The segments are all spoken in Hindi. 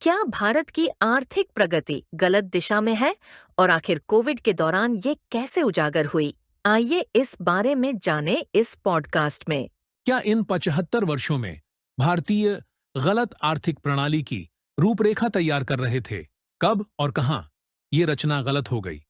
क्या भारत की आर्थिक प्रगति गलत दिशा में है और आखिर कोविड के दौरान ये कैसे उजागर हुई? आइए इस बारे में जानें इस पॉडकास्ट में। क्या इन 75 वर्षों में भारतीय गलत आर्थिक प्रणाली की रूपरेखा तैयार कर रहे थे? कब और कहां ये रचना गलत हो गई?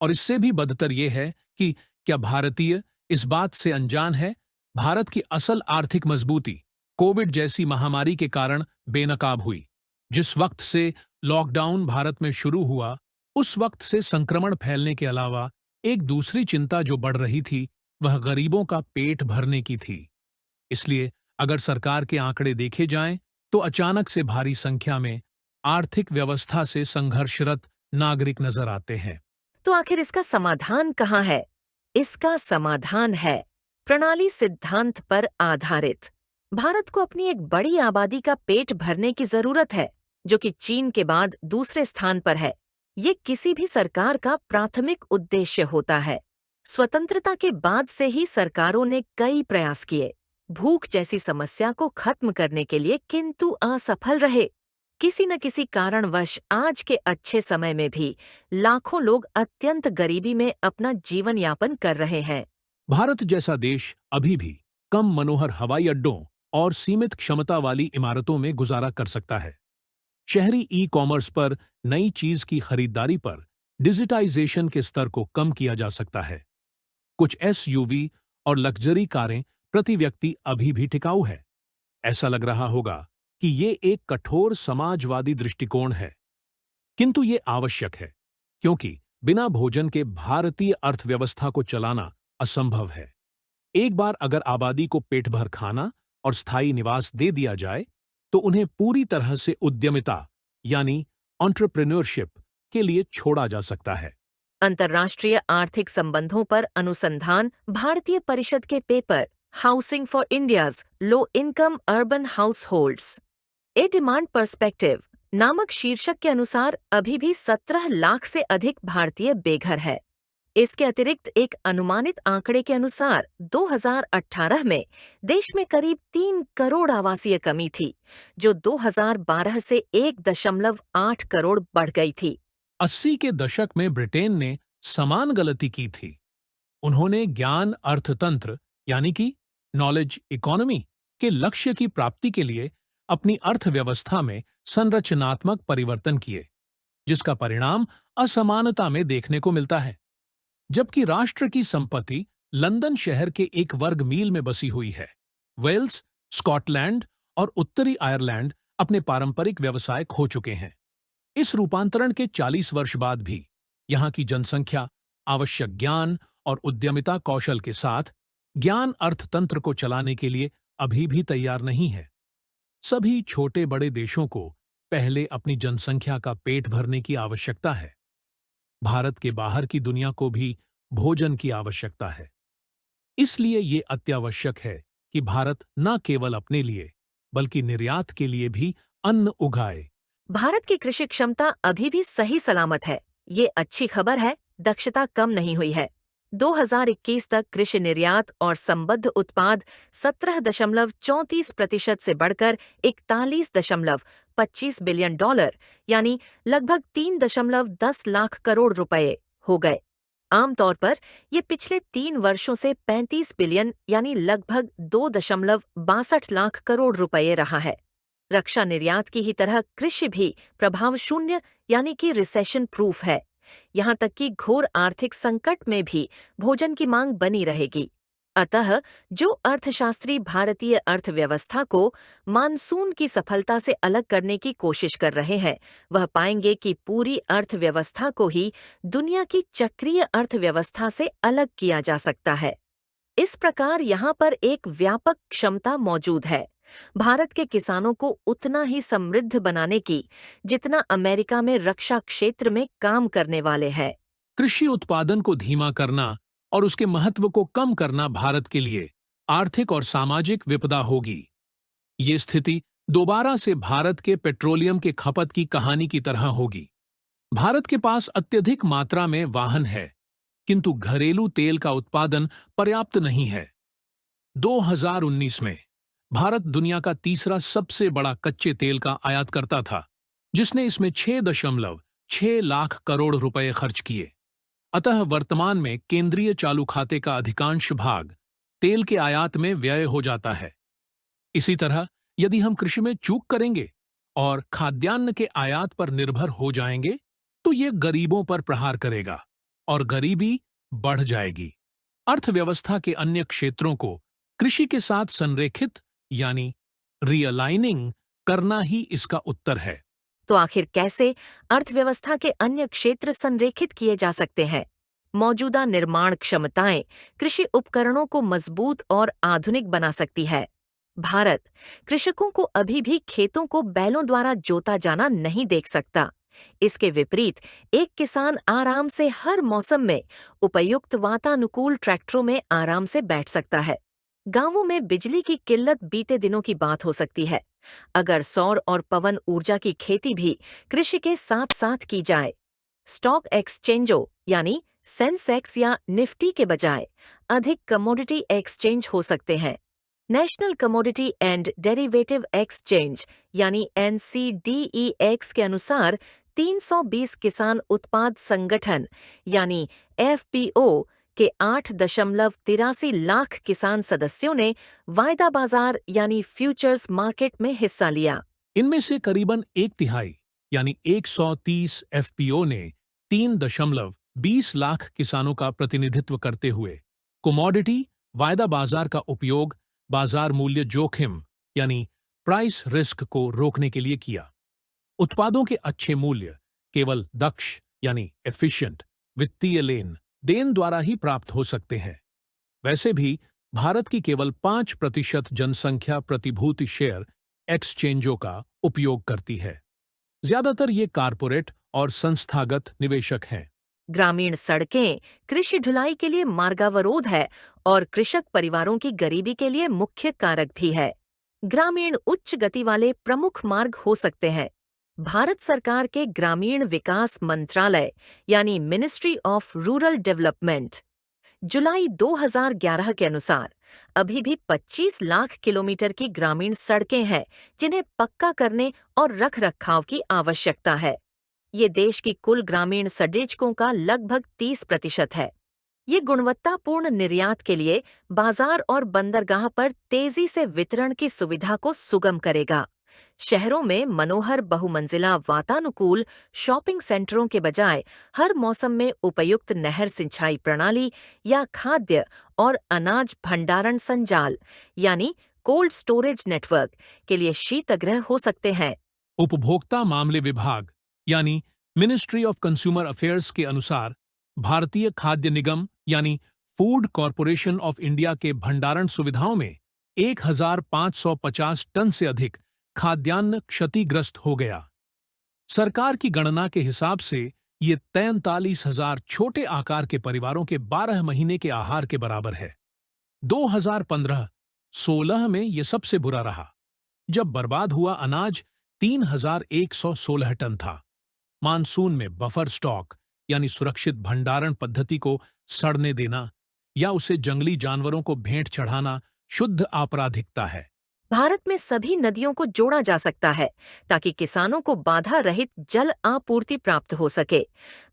और इससे भी बदतर यह है कि क्या भारतीय इस बात से अनजान है? भारत की असल आर्थिक मजबूती कोविड जैसी महामारी के कारण बेनकाब हुई। जिस वक्त से लॉकडाउन भारत में शुरू हुआ, उस वक्त से संक्रमण फैलने के अलावा एक दूसरी चिंता जो बढ़ रही थी, वह गरीबों का पेट भरने की थी। इसलिए अगर सरकार के आंकड़े देखे जाएं, तो अचानक से भारी संख्या में आर्थिक व्यवस्था से संघर्षरत नागरिक नजर आते हैं। तो आखिर इसका समाधान कहाँ है? इसका समाधान है प्रणाली सिद्धांत पर आधारित। भारत को अपनी एक बड़ी आबादी का पेट भरने की जरूरत है, जो कि चीन के बाद दूसरे स्थान पर है। ये किसी भी सरकार का प्राथमिक उद्देश्य होता है। स्वतंत्रता के बाद से ही सरकारों ने कई प्रयास किए भूख जैसी समस्या को खत्म करने के लिए, किंतु असफल रहे। किसी न किसी कारणवश आज के अच्छे समय में भी लाखों लोग अत्यंत गरीबी में अपना जीवन यापन कर रहे हैं। भारत जैसा देश अभी भी कम मनोहर हवाई अड्डों और सीमित क्षमता वाली इमारतों में गुजारा कर सकता है। शहरी ई कॉमर्स पर नई चीज की खरीदारी पर डिजिटाइजेशन के स्तर को कम किया जा सकता है। कुछ एसयूवी और लग्जरी कारें प्रति व्यक्ति अभी भी टिकाऊ है। ऐसा लग रहा होगा कि ये एक कठोर समाजवादी दृष्टिकोण है, किंतु ये आवश्यक है, क्योंकि बिना भोजन के भारतीय अर्थव्यवस्था को चलाना असंभव है। एक बार अगर आबादी को पेट भर खाना और स्थायी निवास दे दिया जाए, तो उन्हें पूरी तरह से उद्यमिता यानी एंटरप्रेन्योरशिप के लिए छोड़ा जा सकता है। अंतर्राष्ट्रीय आर्थिक संबंधों पर अनुसंधान भारतीय परिषद के paper housing for India's low income urban house holds A demand perspective नामक शीर्षक के अनुसार अभी भी 17 लाख से अधिक भारतीय बेघर है। इसके अतिरिक्त एक अनुमानित आंकड़े के अनुसार 2018 में देश में करीब 3 करोड़ आवासीय कमी थी, जो 2012 से 1.8 करोड़ बढ़ गई थी। 80 के दशक में ब्रिटेन ने समान गलती की थी। उन्होंने ज्ञान अर्थतंत्र यानी कि नॉलेज इकोनॉमी के लक्ष्य की प्राप्ति के लिए अपनी अर्थव्यवस्था में संरचनात्मक परिवर्तन किए, जिसका परिणाम असमानता में देखने को मिलता है। जबकि राष्ट्र की संपत्ति लंदन शहर के एक वर्ग मील में बसी हुई है, वेल्स, स्कॉटलैंड और उत्तरी आयरलैंड अपने पारंपरिक व्यवसाय खो चुके हैं। इस रूपांतरण के 40 वर्ष बाद भी यहाँ की जनसंख्या आवश्यक ज्ञान और उद्यमिता कौशल के साथ ज्ञान अर्थतंत्र को चलाने के लिए अभी भी तैयार नहीं है। सभी छोटे बड़े देशों को पहले अपनी जनसंख्या का पेट भरने की आवश्यकता है। भारत के बाहर की दुनिया को भी भोजन की आवश्यकता है। इसलिए ये अत्यावश्यक है कि भारत न केवल अपने लिए बल्कि निर्यात के लिए भी अन्न उगाए। भारत की कृषि क्षमता अभी भी सही सलामत है। ये अच्छी खबर है, दक्षता कम नहीं हुई है। 2021 तक कृषि निर्यात और संबद्ध उत्पाद 17.34% से बढ़कर 41.25 बिलियन डॉलर यानी लगभग 3.10 लाख करोड़ रुपए हो गए। आमतौर पर ये पिछले 3 वर्षों से 35 बिलियन यानी लगभग 2.62 लाख करोड़ रुपए रहा है। रक्षा निर्यात की ही तरह कृषि भी प्रभाव शून्य यानी कि रिसेशन प्रूफ है। यहाँ तक कि घोर आर्थिक संकट में भी भोजन की मांग बनी रहेगी। अतः जो अर्थशास्त्री भारतीय अर्थव्यवस्था को मानसून की सफलता से अलग करने की कोशिश कर रहे हैं, वह पाएंगे कि पूरी अर्थव्यवस्था को ही दुनिया की चक्रीय अर्थव्यवस्था से अलग किया जा सकता है। इस प्रकार यहाँ पर एक व्यापक क्षमता मौजूद है भारत के किसानों को उतना ही समृद्ध बनाने की जितना अमेरिका में रक्षा क्षेत्र में काम करने वाले हैं। कृषि उत्पादन को धीमा करना और उसके महत्व को कम करना भारत के लिए आर्थिक और सामाजिक विपदा होगी। ये स्थिति दोबारा से भारत के पेट्रोलियम के खपत की कहानी की तरह होगी। भारत के पास अत्यधिक मात्रा में वाहन है, किंतु घरेलू तेल का उत्पादन पर्याप्त नहीं है। 2019 में भारत दुनिया का तीसरा सबसे बड़ा कच्चे तेल का आयात करता था, जिसने इसमें 6.6 लाख करोड़ रुपए खर्च किए। अतः वर्तमान में केंद्रीय चालू खाते का अधिकांश भाग तेल के आयात में व्यय हो जाता है। इसी तरह यदि हम कृषि में चूक करेंगे और खाद्यान्न के आयात पर निर्भर हो जाएंगे तो ये गरीबों पर प्रहार करेगा और गरीबी बढ़ जाएगी। अर्थव्यवस्था के अन्य क्षेत्रों को कृषि के साथ संरेखित यानी रियलाइनिंग करना ही इसका उत्तर है। तो आखिर कैसे अर्थव्यवस्था के अन्य क्षेत्र संरेखित किए जा सकते हैं? मौजूदा निर्माण क्षमताएं कृषि उपकरणों को मजबूत और आधुनिक बना सकती है। भारत कृषकों को अभी भी खेतों को बैलों द्वारा जोता जाना नहीं देख सकता। इसके विपरीत एक किसान आराम से हर मौसम में उपयुक्त वातानुकूल ट्रैक्टरों में आराम से बैठ सकता है। गांवों में बिजली की किल्लत बीते दिनों की बात हो सकती है। अगर सौर और पवन ऊर्जा की खेती भी कृषि के साथ साथ की जाए, स्टॉक एक्सचेंजों यानी सेंसेक्स या निफ्टी के बजाय अधिक कमोडिटी एक्सचेंज हो सकते हैं। National commodity and derivative exchange यानी NCDEX के अनुसार 320 किसान उत्पाद संगठन यानी FPO के 8.83 लाख किसान सदस्यों ने वायदा बाजार यानी फ्यूचर्स मार्केट में हिस्सा लिया। इनमें से करीबन एक तिहाई यानी 130 FPO ने 3.20 लाख किसानों का प्रतिनिधित्व करते हुए कमोडिटी वायदा बाजार का उपयोग बाजार मूल्य जोखिम यानी प्राइस रिस्क को रोकने के लिए किया। उत्पादों के अच्छे मूल्य केवल दक्ष यानी एफिशिएंट वित्तीय लेन देन द्वारा ही प्राप्त हो सकते हैं। वैसे भी भारत की केवल 5% जनसंख्या प्रतिभूति शेयर एक्सचेंजों का उपयोग करती है। ज्यादातर ये कारपोरेट और संस्थागत निवेशक हैं। ग्रामीण सड़कें कृषि ढुलाई के लिए मार्गावरोध है और कृषक परिवारों की गरीबी के लिए मुख्य कारक भी है। ग्रामीण उच्च गति वाले प्रमुख मार्ग हो सकते हैं। भारत सरकार के ग्रामीण विकास मंत्रालय यानी मिनिस्ट्री ऑफ रूरल डेवलपमेंट जुलाई 2011 के अनुसार अभी भी 25 लाख किलोमीटर की ग्रामीण सड़कें हैं जिन्हें पक्का करने और रखरखाव की आवश्यकता है। ये देश की कुल ग्रामीण सड़कों का लगभग 30% है। ये गुणवत्तापूर्ण निर्यात के लिए बाजार और बंदरगाह पर तेजी से वितरण की सुविधा को सुगम करेगा। शहरों में मनोहर बहुमंजिला वातानुकूल शॉपिंग सेंटरों के बजाय हर मौसम में उपयुक्त नहर सिंचाई प्रणाली या खाद्य और अनाज भंडारण संजाल यानी कोल्ड स्टोरेज नेटवर्क के लिए शीतगृह हो सकते हैं। उपभोक्ता मामले विभाग यानी मिनिस्ट्री ऑफ कंज्यूमर अफेयर्स के अनुसार भारतीय खाद्य निगम यानी फूड कॉरपोरेशन ऑफ इंडिया के भंडारण सुविधाओं में 1550 टन से अधिक खाद्यान्न क्षतिग्रस्त हो गया। सरकार की गणना के हिसाब से ये 43,000 छोटे आकार के परिवारों के 12 महीने के आहार के बराबर है। 2015-16 में ये सबसे बुरा रहा, जब बर्बाद हुआ अनाज 3,116 टन था। मानसून में बफर स्टॉक यानी सुरक्षित भंडारण पद्धति को सड़ने देना या उसे जंगली जानवरों को भेंट चढ़ाना शुद्ध आपराधिकता है। भारत में सभी नदियों को जोड़ा जा सकता है ताकि किसानों को बाधा रहित जल आपूर्ति प्राप्त हो सके।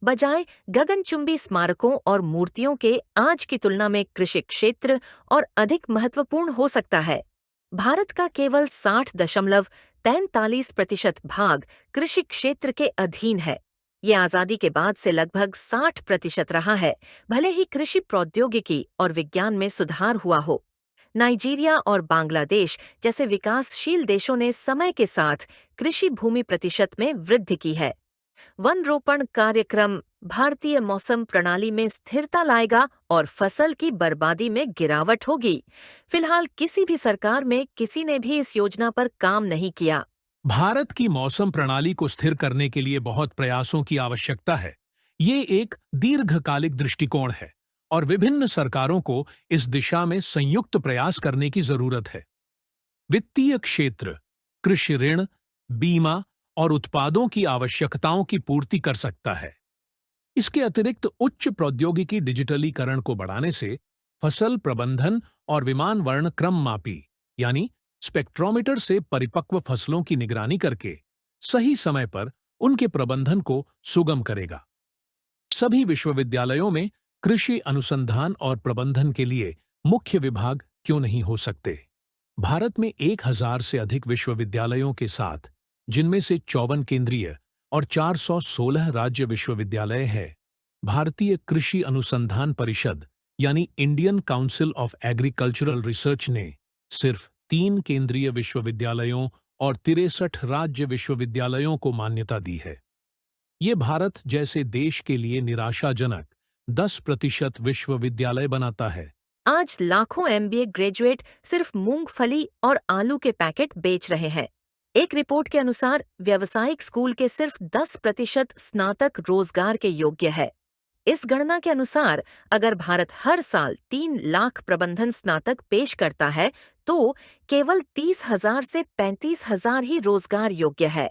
बजाय गगनचुंबी स्मारकों और मूर्तियों के आज की तुलना में कृषि क्षेत्र और अधिक महत्वपूर्ण हो सकता है। भारत का केवल 60.43% भाग कृषि क्षेत्र के अधीन है। ये आजादी के बाद से लगभग 60% रहा है, भले ही कृषि प्रौद्योगिकी और विज्ञान में सुधार हुआ हो। नाइजीरिया और बांग्लादेश जैसे विकासशील देशों ने समय के साथ कृषि भूमि प्रतिशत में वृद्धि की है। वन रोपण कार्यक्रम भारतीय मौसम प्रणाली में स्थिरता लाएगा और फसल की बर्बादी में गिरावट होगी। फिलहाल किसी भी सरकार में किसी ने भी इस योजना पर काम नहीं किया। भारत की मौसम प्रणाली को स्थिर करने के लिए बहुत प्रयासों की आवश्यकता है। ये एक दीर्घकालिक दृष्टिकोण है और विभिन्न सरकारों को इस दिशा में संयुक्त प्रयास करने की जरूरत है। वित्तीय क्षेत्र कृषि ऋण, बीमा और उत्पादों की आवश्यकताओं की पूर्ति कर सकता है। इसके अतिरिक्त उच्च प्रौद्योगिकी डिजिटलीकरण को बढ़ाने से फसल प्रबंधन और विमान वर्णक्रम मापी यानी स्पेक्ट्रोमीटर से परिपक्व फसलों की निगरानी करके सही समय पर उनके प्रबंधन को सुगम करेगा। सभी विश्वविद्यालयों में कृषि अनुसंधान और प्रबंधन के लिए मुख्य विभाग क्यों नहीं हो सकते? भारत में 1000 से अधिक विश्वविद्यालयों के साथ, जिनमें से 54 केंद्रीय और 416 राज्य विश्वविद्यालय है, भारतीय कृषि अनुसंधान परिषद यानी Indian council of agricultural research ने सिर्फ 3 केंद्रीय विश्वविद्यालयों और 63 राज्य विश्वविद्यालयों को मान्यता दी है। ये भारत जैसे देश के लिए निराशाजनक 10% विश्वविद्यालय बनाता है। आज लाखों एमबीए ग्रेजुएट सिर्फ मूंगफली और आलू के पैकेट बेच रहे हैं। एक रिपोर्ट के अनुसार व्यावसायिक स्कूल के सिर्फ 10% स्नातक रोजगार के योग्य है। इस गणना के अनुसार अगर भारत हर साल 3 लाख प्रबंधन स्नातक पेश करता है तो केवल 30,000 से 35,000 ही रोजगार योग्य है।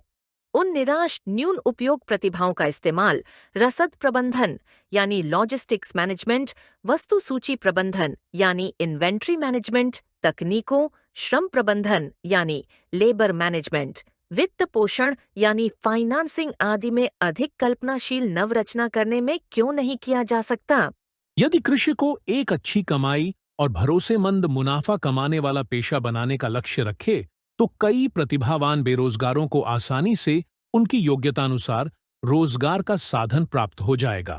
उन निराश न्यून उपयोग प्रतिभाओं का इस्तेमाल रसद प्रबंधन यानी लॉजिस्टिक्स मैनेजमेंट, वस्तु सूची प्रबंधन यानी इन्वेंट्री मैनेजमेंट, तकनीकों, श्रम प्रबंधन यानी लेबर मैनेजमेंट, वित्त पोषण यानी फाइनेंसिंग आदि में अधिक कल्पनाशील नवरचना करने में क्यों नहीं किया जा सकता? यदि कृषि को एक अच्छी कमाई और भरोसेमंद मुनाफा कमाने वाला पेशा बनाने का लक्ष्य रखे तो कई प्रतिभावान बेरोजगारों को आसानी से उनकी योग्यता अनुसार रोजगार का साधन प्राप्त हो जाएगा।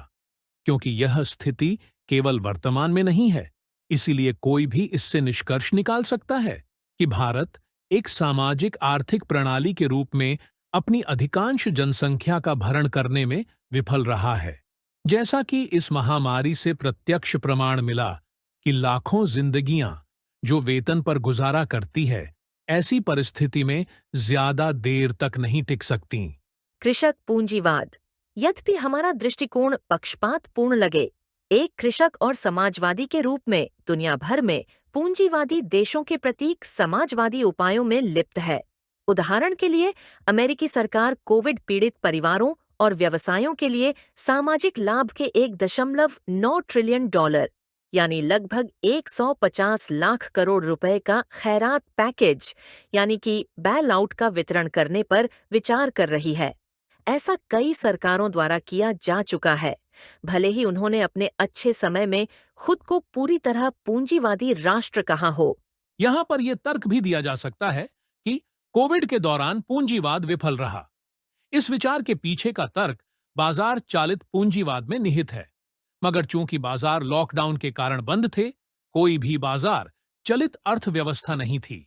क्योंकि यह स्थिति केवल वर्तमान में नहीं है, इसीलिए कोई भी इससे निष्कर्ष निकाल सकता है कि भारत एक सामाजिक आर्थिक प्रणाली के रूप में अपनी अधिकांश जनसंख्या का भरण करने में विफल रहा है। जैसा कि इस महामारी से प्रत्यक्ष प्रमाण मिला कि लाखों जिंदगियां जो वेतन पर गुजारा करती है, ऐसी परिस्थिति में ज्यादा देर तक नहीं टिक सकती। कृषक पूंजीवाद। यद्यपि हमारा दृष्टिकोण पक्षपातपूर्ण लगे, एक कृषक और समाजवादी के रूप में दुनिया भर में पूंजीवादी देशों के प्रतीक समाजवादी उपायों में लिप्त है। उदाहरण के लिए अमेरिकी सरकार कोविड पीड़ित परिवारों और व्यवसायों के लिए सामाजिक लाभ के 1.9 ट्रिलियन डॉलर यानी लगभग 150 लाख करोड़ रुपए का खैरात पैकेज यानी कि बेल आउट का वितरण करने पर विचार कर रही है। ऐसा कई सरकारों द्वारा किया जा चुका है, भले ही उन्होंने अपने अच्छे समय में खुद को पूरी तरह पूंजीवादी राष्ट्र कहा हो। यहां पर यह तर्क भी दिया जा सकता है कि कोविड के दौरान पूंजीवाद विफल रहा। इस विचार के पीछे का तर्क बाजार चालित पूंजीवाद में निहित है। मगर चूंकि बाजार लॉकडाउन के कारण बंद थे, कोई भी बाजार चलित अर्थव्यवस्था नहीं थी।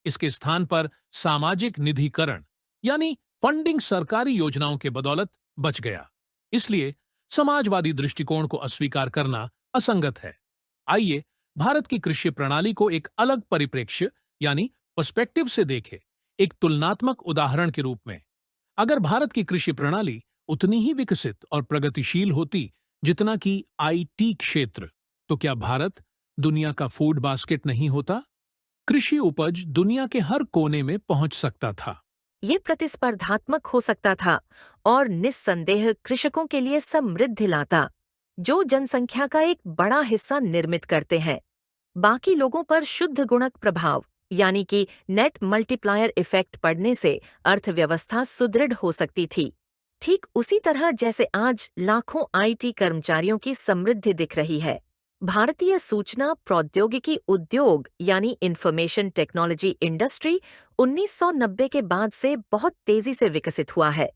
इसके स्थान पर सामाजिक निधिकरण यानी फंडिंग सरकारी योजनाओं के बदौलत बच गया। इसलिए समाजवादी दृष्टिकोण को अस्वीकार करना असंगत है। आइए भारत की कृषि प्रणाली को एक अलग परिप्रेक्ष्य यानी पर्सपेक्टिव से देखें, एक तुलनात्मक उदाहरण के रूप में। अगर भारत की कृषि प्रणाली उतनी ही विकसित और प्रगतिशील होती जितना कि आईटी क्षेत्र, तो क्या भारत दुनिया का फूड बास्केट नहीं होता? कृषि उपज दुनिया के हर कोने में पहुंच सकता था। ये प्रतिस्पर्धात्मक हो सकता था और निस्संदेह कृषकों के लिए समृद्धि लाता, जो जनसंख्या का एक बड़ा हिस्सा निर्मित करते हैं। बाकी लोगों पर शुद्ध गुणक प्रभाव यानी कि नेट मल्टीप्लायर इफेक्ट पड़ने से अर्थव्यवस्था सुदृढ़ हो सकती थी। ठीक उसी तरह जैसे आज लाखों आईटी कर्मचारियों की समृद्धि दिख रही है। भारतीय सूचना प्रौद्योगिकी उद्योग यानी इंफॉर्मेशन टेक्नोलॉजी इंडस्ट्री 1990 के बाद से बहुत तेजी से विकसित हुआ है।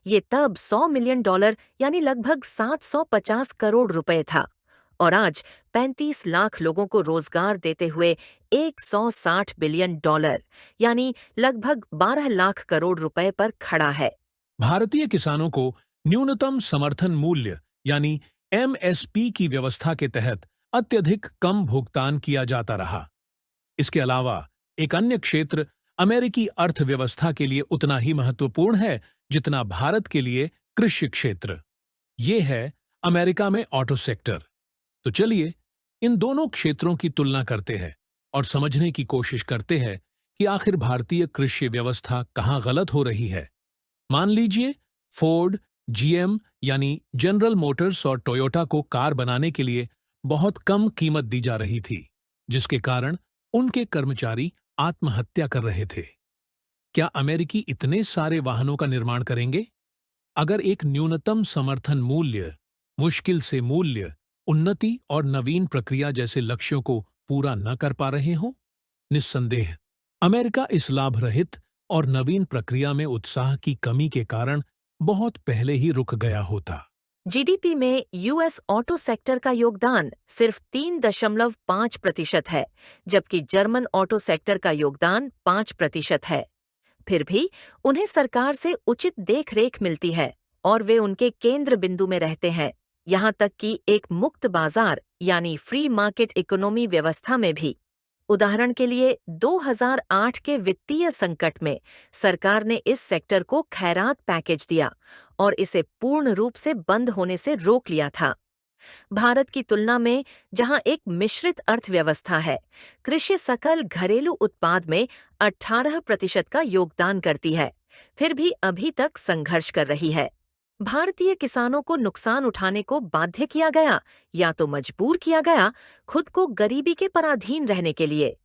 ये तब $100 मिलियन यानी लगभग 750 करोड़ रुपए था और आज 35 लाख लोगों को रोजगार देते हुए $160 बिलियन यानी लगभग 12 लाख करोड़ रुपए पर खड़ा है। भारतीय किसानों को न्यूनतम समर्थन मूल्य यानी एमएसपी की व्यवस्था के तहत अत्यधिक कम भुगतान किया जाता रहा। इसके अलावा एक अन्य क्षेत्र अमेरिकी अर्थव्यवस्था के लिए उतना ही महत्वपूर्ण है जितना भारत के लिए कृषि क्षेत्र। ये है अमेरिका में ऑटो सेक्टर। तो चलिए इन दोनों क्षेत्रों की तुलना करते हैं और समझने की कोशिश करते हैं कि आखिर भारतीय कृषि व्यवस्था कहाँ गलत हो रही है। मान लीजिए फोर्ड, जीएम यानी जनरल मोटर्स और टोयोटा को कार बनाने के लिए बहुत कम कीमत दी जा रही थी, जिसके कारण उनके कर्मचारी आत्महत्या कर रहे थे। क्या अमेरिकी इतने सारे वाहनों का निर्माण करेंगे? अगर एक न्यूनतम समर्थन मूल्य, मुश्किल से मूल्य, उन्नति और नवीन प्रक्रिया जैसे लक्ष्यों को पूरा न कर पा रहे हों? निस्संदेह अमेरिका इस लाभ रहित और नवीन प्रक्रिया में उत्साह की कमी के कारण बहुत पहले ही रुक गया होता। जीडीपी में यूएस ऑटो सेक्टर का योगदान सिर्फ 3.5% है, जबकि जर्मन ऑटो सेक्टर का योगदान 5% है। फिर भी उन्हें सरकार से उचित देखरेख मिलती है और वे उनके केंद्र बिंदु में रहते हैं, यहाँ तक कि एक मुक्त बाजार यानी फ्री मार्केट इकोनॉमी व्यवस्था में भी। उदाहरण के लिए 2008 के वित्तीय संकट में सरकार ने इस सेक्टर को खैरात पैकेज दिया और इसे पूर्ण रूप से बंद होने से रोक लिया था। भारत की तुलना में, जहां एक मिश्रित अर्थव्यवस्था है, कृषि सकल घरेलू उत्पाद में 18% का योगदान करती है, फिर भी अभी तक संघर्ष कर रही है। भारतीय किसानों को नुकसान उठाने को बाध्य किया गया या तो मजबूर किया गया खुद को गरीबी के पराधीन रहने के लिए।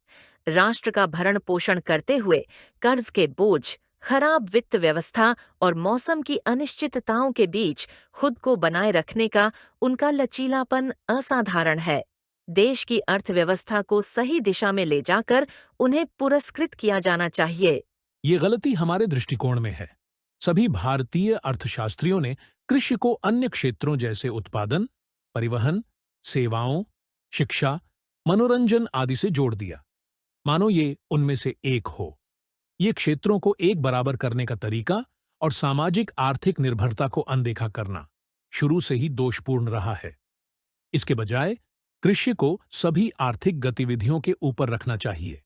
राष्ट्र का भरण पोषण करते हुए कर्ज के बोझ, खराब वित्त व्यवस्था और मौसम की अनिश्चितताओं के बीच खुद को बनाए रखने का उनका लचीलापन असाधारण है। देश की अर्थव्यवस्था को सही दिशा में ले जाकर उन्हें पुरस्कृत किया जाना चाहिए। ये गलती हमारे दृष्टिकोण में है। सभी भारतीय अर्थशास्त्रियों ने कृषि को अन्य क्षेत्रों जैसे उत्पादन, परिवहन, सेवाओं, शिक्षा, मनोरंजन आदि से जोड़ दिया, मानो ये उनमें से एक हो। ये क्षेत्रों को एक बराबर करने का तरीका और सामाजिक आर्थिक निर्भरता को अनदेखा करना शुरू से ही दोषपूर्ण रहा है। इसके बजाय कृषि को सभी आर्थिक गतिविधियों के ऊपर रखना चाहिए।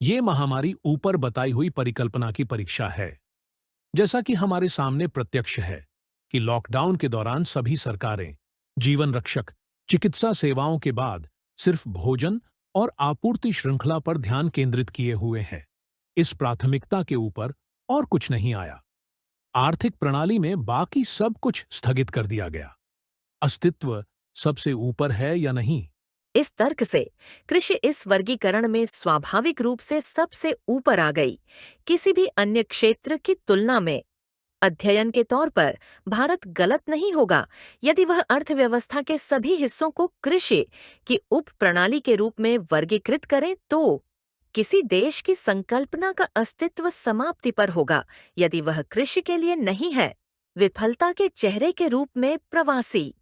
ये महामारी ऊपर बताई हुई परिकल्पना की परीक्षा है। जैसा कि हमारे सामने प्रत्यक्ष है कि लॉकडाउन के दौरान सभी सरकारें जीवन रक्षक चिकित्सा सेवाओं के बाद सिर्फ भोजन और आपूर्ति श्रृंखला पर ध्यान केंद्रित किए हुए हैं। इस प्राथमिकता के ऊपर और कुछ नहीं आया। आर्थिक प्रणाली में बाकी सब कुछ स्थगित कर दिया गया। अस्तित्व सबसे ऊपर है या नहीं? इस तर्क से कृषि इस वर्गीकरण में स्वाभाविक रूप से सबसे ऊपर आ गई। किसी भी अन्य क्षेत्र की तुलना में अध्ययन के तौर पर भारत गलत नहीं होगा यदि वह अर्थव्यवस्था के सभी हिस्सों को कृषि की उप प्रणाली के रूप में वर्गीकृत करें तो किसी देश की संकल्पना का अस्तित्व समाप्ति पर होगा यदि वह कृषि के लिए नहीं है। विफलता के चेहरे के रूप में प्रवासी।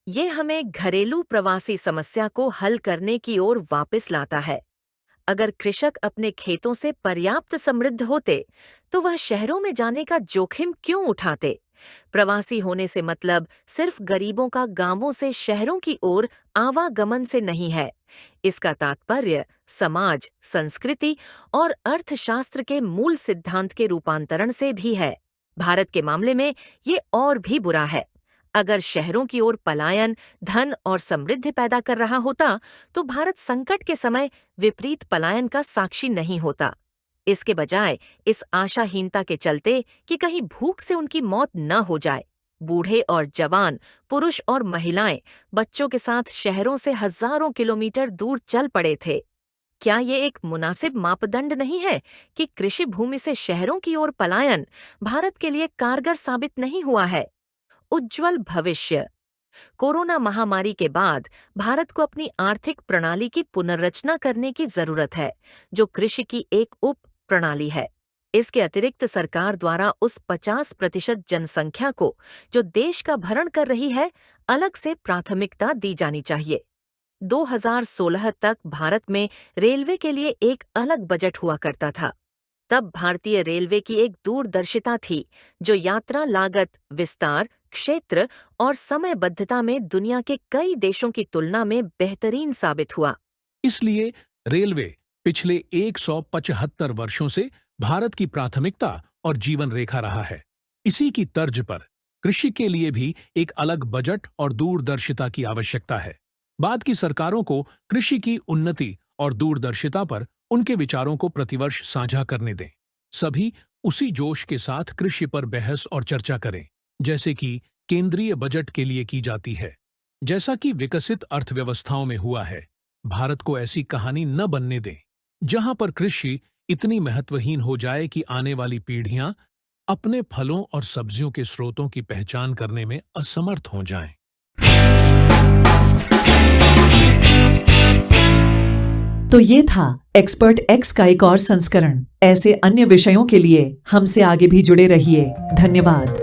ये हमें घरेलू प्रवासी समस्या को हल करने की ओर वापस लाता है। अगर कृषक अपने खेतों से पर्याप्त समृद्ध होते तो वह शहरों में जाने का जोखिम क्यों उठाते? प्रवासी होने से मतलब सिर्फ गरीबों का गांवों से शहरों की ओर आवागमन से नहीं है। इसका तात्पर्य समाज, संस्कृति और अर्थशास्त्र के मूल सिद्धांत के रूपांतरण से भी है। भारत के मामले में ये और भी बुरा है। अगर शहरों की ओर पलायन धन और समृद्धि पैदा कर रहा होता तो भारत संकट के समय विपरीत पलायन का साक्षी नहीं होता। इसके बजाय इस आशाहीनता के चलते कि कहीं भूख से उनकी मौत न हो जाए, बूढ़े और जवान, पुरुष और महिलाएं बच्चों के साथ शहरों से हजारों किलोमीटर दूर चल पड़े थे। क्या ये एक मुनासिब मापदंड नहीं है कि कृषि भूमि से शहरों की ओर पलायन भारत के लिए कारगर साबित नहीं हुआ है? उज्ज्वल भविष्य। कोरोना महामारी के बाद भारत को अपनी आर्थिक प्रणाली की पुनर्रचना करने की जरूरत है, जो कृषि की एक उप प्रणाली है। इसके अतिरिक्त सरकार द्वारा उस 50% जनसंख्या को जो देश का भरण कर रही है, अलग से प्राथमिकता दी जानी चाहिए। 2016 तक भारत में रेलवे के लिए एक अलग बजट हुआ करता था। तब भारतीय रेलवे की एक दूरदर्शिता थी जो यात्रा लागत, विस्तार, क्षेत्र और समयबद्धता में दुनिया के कई देशों की तुलना में बेहतरीन साबित हुआ। इसलिए रेलवे पिछले 175 वर्षों से भारत की प्राथमिकता और जीवन रेखा रहा है। इसी की तर्ज पर कृषि के लिए भी एक अलग बजट और दूरदर्शिता की आवश्यकता है। बाद की सरकारों को कृषि की उन्नति और दूरदर्शिता पर उनके विचारों को प्रतिवर्ष साझा करने दें। सभी उसी जोश के साथ कृषि पर बहस और चर्चा करें, जैसे कि केंद्रीय बजट के लिए की जाती है। जैसा कि विकसित अर्थव्यवस्थाओं में हुआ है, भारत को ऐसी कहानी न बनने दें, जहां पर कृषि इतनी महत्वहीन हो जाए कि आने वाली पीढ़ियां अपने फलों और सब्जियों के स्रोतों की पहचान करने में असमर्थ हो जाएं। तो ये था एक्सपर्ट एक्स का एक और संस्करण। ऐसे अन्य विषयों के लिए हमसे आगे भी जुड़े रहिए। धन्यवाद।